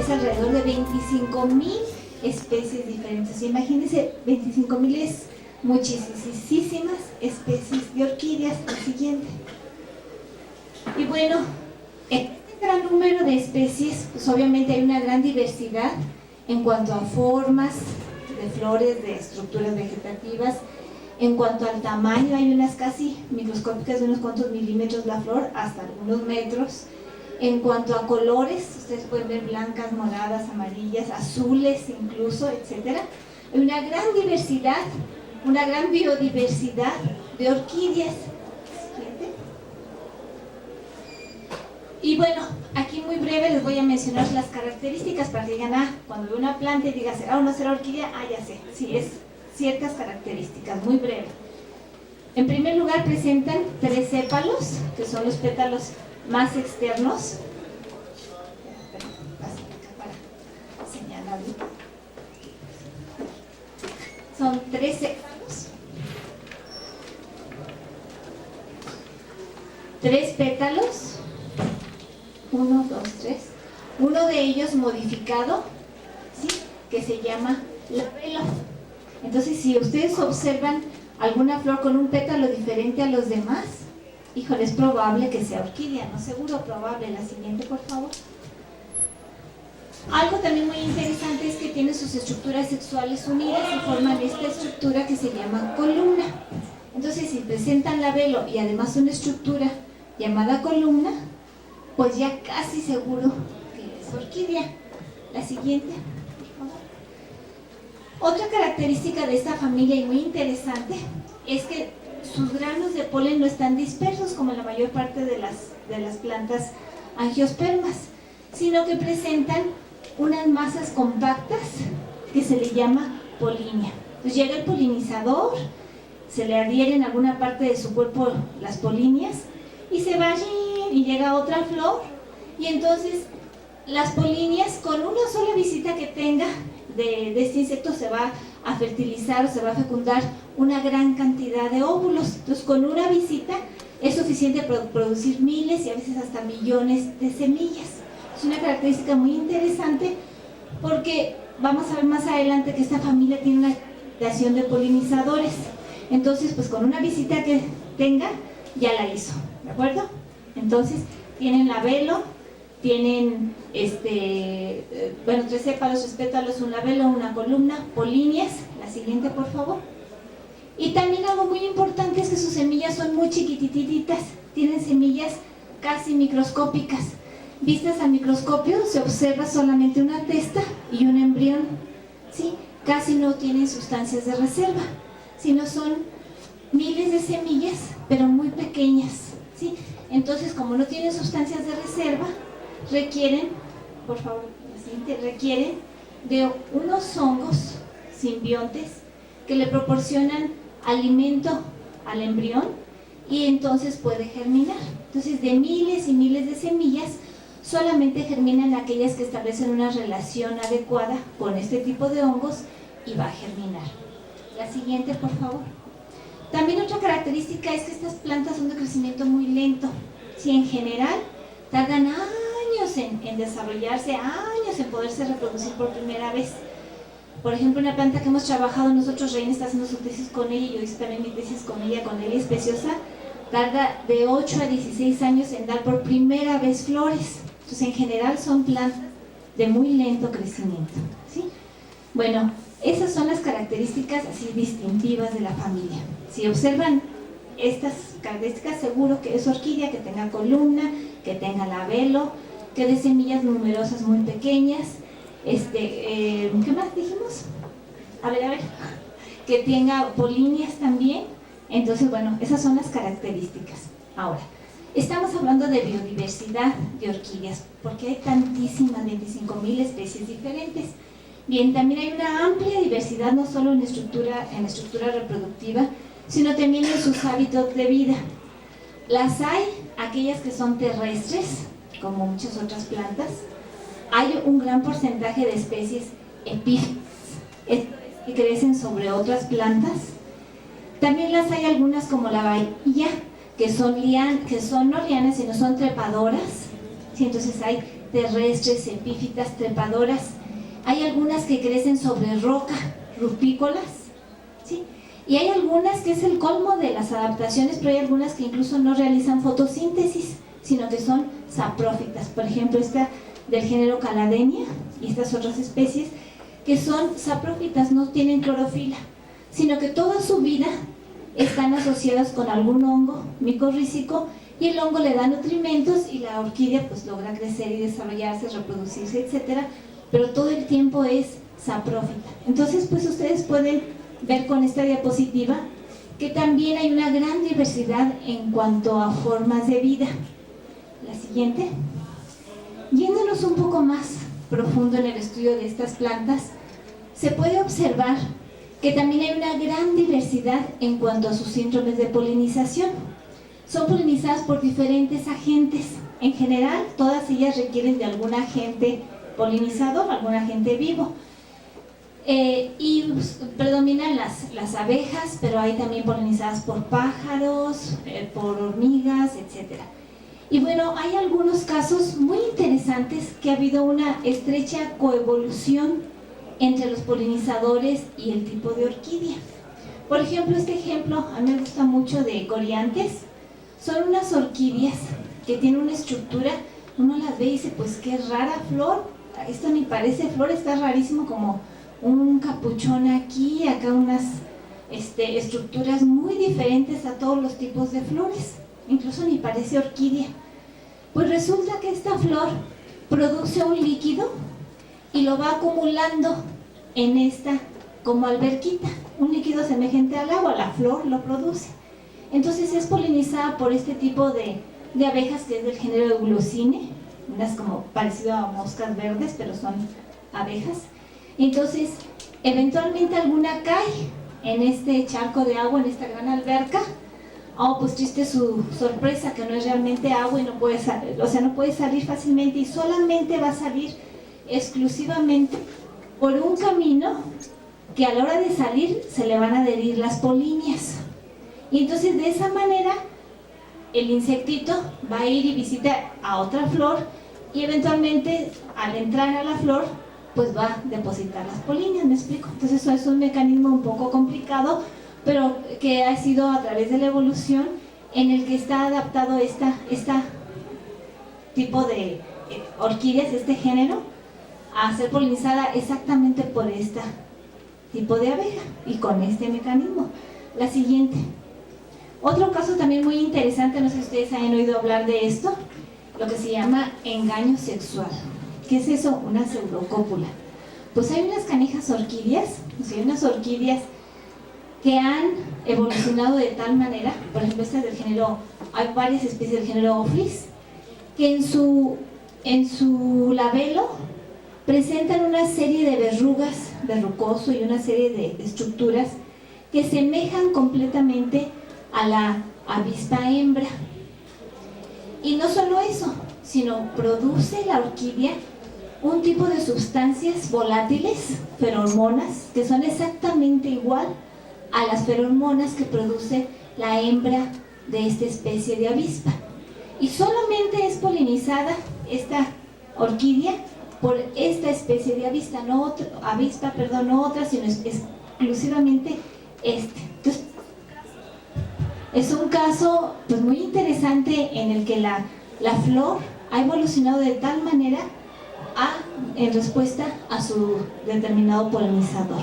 es alrededor de 25,000 especies diferentes. O sea, imagínense, 25,000 es muchísimas especies de orquídeas. El siguiente. Y bueno, en este gran número de especies, pues obviamente hay una gran diversidad en cuanto a formas de flores, de estructuras vegetativas. En cuanto al tamaño, hay unas casi microscópicas de unos cuantos milímetros la flor, hasta algunos metros. En cuanto a colores, ustedes pueden ver blancas, moradas, amarillas, azules incluso, etc. Hay una gran diversidad, una gran biodiversidad de orquídeas. Siguiente. Y bueno, aquí muy breve les voy a mencionar las características para que digan, cuando veo una planta y diga, ¿será o no será orquídea? Ya sé, sí, es ciertas características, muy breve. En primer lugar presentan 3 sépalos, que son los pétalos más externos. Para señalarlo. Son 3 sépalos, 3 pétalos, 1, 2, 3. Uno de ellos modificado, ¿sí?, que se llama labelo. Entonces, si ustedes observan alguna flor con un pétalo diferente a los demás, híjole, es probable que sea orquídea, no seguro, probable. La siguiente, por favor. Algo también muy interesante es que tiene sus estructuras sexuales unidas y forman esta estructura que se llama columna. Entonces, si presentan labelo y además una estructura llamada columna, pues ya casi seguro que es orquídea. La siguiente. Otra característica de esta familia y muy interesante es que sus granos de polen no están dispersos como la mayor parte de las plantas angiospermas, sino que presentan unas masas compactas que se le llama polínia. Entonces llega el polinizador, se le adhieren en alguna parte de su cuerpo las polinias y se va y llega otra flor, y entonces las polinias, con una sola visita que tenga de este insecto, se va a fertilizar o se va a fecundar una gran cantidad de óvulos. Entonces, con una visita es suficiente para producir miles y a veces hasta millones de semillas. Es una característica muy interesante porque vamos a ver más adelante que esta familia tiene una creación de polinizadores. Entonces, pues con una visita que tenga, ya la hizo, ¿de acuerdo? Entonces, tienen labelo, tienen 3 sépalos, 3 pétalos, un labelo, una columna, polinias. La siguiente, por favor. Y también algo muy importante es que sus semillas son muy chiquitititas, tienen semillas casi microscópicas. Vistas al microscopio se observa solamente una testa y un embrión, ¿sí? Casi no tienen sustancias de reserva, sino son miles de semillas, pero muy pequeñas, ¿sí? Entonces, como no tienen sustancias de reserva, requieren, por favor, la siguiente, requieren de unos hongos simbiontes que le proporcionan alimento al embrión y entonces puede germinar. Entonces, de miles y miles de semillas, solamente germinan aquellas que establecen una relación adecuada con este tipo de hongos y va a germinar. La siguiente, por favor. También otra característica es que estas plantas son de crecimiento muy lento. Si en general tardan años en desarrollarse, años en poderse reproducir por primera vez. Por ejemplo, una planta que hemos trabajado nosotros, Reina está haciendo su tesis con ella y yo hice también mi tesis con ella, con Elia Especiosa, tarda de 8 a 16 años en dar por primera vez flores. Entonces, en general son plantas de muy lento crecimiento, ¿sí? Bueno, esas son las características así distintivas de la familia. Si observan estas características, seguro que es orquídea, que tenga columna, que tenga labelo, que de semillas numerosas muy pequeñas, ¿qué más dijimos? A ver, que tenga polinias también. Entonces, bueno, esas son las características. Ahora, estamos hablando de biodiversidad de orquídeas, porque hay tantísimas, 25,000 especies diferentes. Bien, también hay una amplia diversidad, no solo en estructura reproductiva, sino también en sus hábitos de vida. Las hay, aquellas que son terrestres, como muchas otras plantas. Hay un gran porcentaje de especies epífitas, que crecen sobre otras plantas. También las hay algunas como la vainilla, que son no lianas, sino son trepadoras. ¿Sí? Entonces hay terrestres, epífitas, trepadoras. Hay algunas que crecen sobre roca, rupícolas, ¿sí? Y hay algunas que es el colmo de las adaptaciones, pero hay algunas que incluso no realizan fotosíntesis, sino que son saprófitas. Por ejemplo, esta del género Caladenia y estas otras especies que son saprófitas, no tienen clorofila, sino que toda su vida están asociadas con algún hongo micorrícico y el hongo le da nutrimentos y la orquídea pues logra crecer y desarrollarse, reproducirse, etcétera, pero todo el tiempo es saprófita. Entonces pues ustedes pueden ver con esta diapositiva que también hay una gran diversidad en cuanto a formas de vida. La siguiente. Yéndonos un poco más profundo en el estudio de estas plantas, se puede observar que también hay una gran diversidad en cuanto a sus síndromes de polinización. Son polinizadas por diferentes agentes. En general, todas ellas requieren de algún agente polinizador, algún agente vivo. Y predominan las abejas, pero hay también polinizadas por pájaros, por hormigas, etc. Y bueno, hay algunos casos muy interesantes que ha habido una estrecha coevolución entre los polinizadores y el tipo de orquídea. Por ejemplo, este ejemplo a mí me gusta mucho de coriantes. Son unas orquídeas que tienen una estructura, uno las ve y dice, pues qué rara flor, esto ni parece flor, está rarísimo, como un capuchón aquí, acá unas estructuras muy diferentes a todos los tipos de flores, incluso ni parece orquídea. Pues resulta que esta flor produce un líquido y lo va acumulando en esta como alberquita, un líquido semejante al agua, la flor lo produce. Entonces es polinizada por este tipo de abejas que es del género Eulocine, unas como parecido a moscas verdes, pero son abejas. Entonces, eventualmente alguna cae en este charco de agua, en esta gran alberca. Oh, pues triste su sorpresa, que no es realmente agua y no puede salir, o sea, no puede salir fácilmente y solamente va a salir exclusivamente por un camino que a la hora de salir se le van a adherir las polinias. Y entonces de esa manera el insectito va a ir y visita a otra flor y eventualmente al entrar a la flor pues va a depositar las polinias, ¿me explico? Entonces eso es un mecanismo un poco complicado, pero que ha sido a través de la evolución en el que está adaptado esta tipo de orquídeas, este género, a ser polinizada exactamente por este tipo de abeja y con este mecanismo. La siguiente. Otro caso también muy interesante, no sé si ustedes han oído hablar de esto, lo que se llama engaño sexual. ¿Qué es eso? Una pseudocópula. Pues hay unas canijas orquídeas, o sea, hay unas orquídeas que han evolucionado de tal manera, por ejemplo estas del género, hay varias especies del género Ophrys, que en su labelo presentan una serie de verrugas, verrucoso y una serie de estructuras que semejan completamente a la avispa hembra. Y no solo eso, sino produce la orquídea un tipo de sustancias volátiles, feromonas, que son exactamente igual a las feromonas que produce la hembra de esta especie de avispa. Y solamente es polinizada esta orquídea por esta especie de avispa, no otra, sino exclusivamente este. Entonces, es un caso pues muy interesante en el que la flor ha evolucionado de tal manera en respuesta a su determinado polinizador.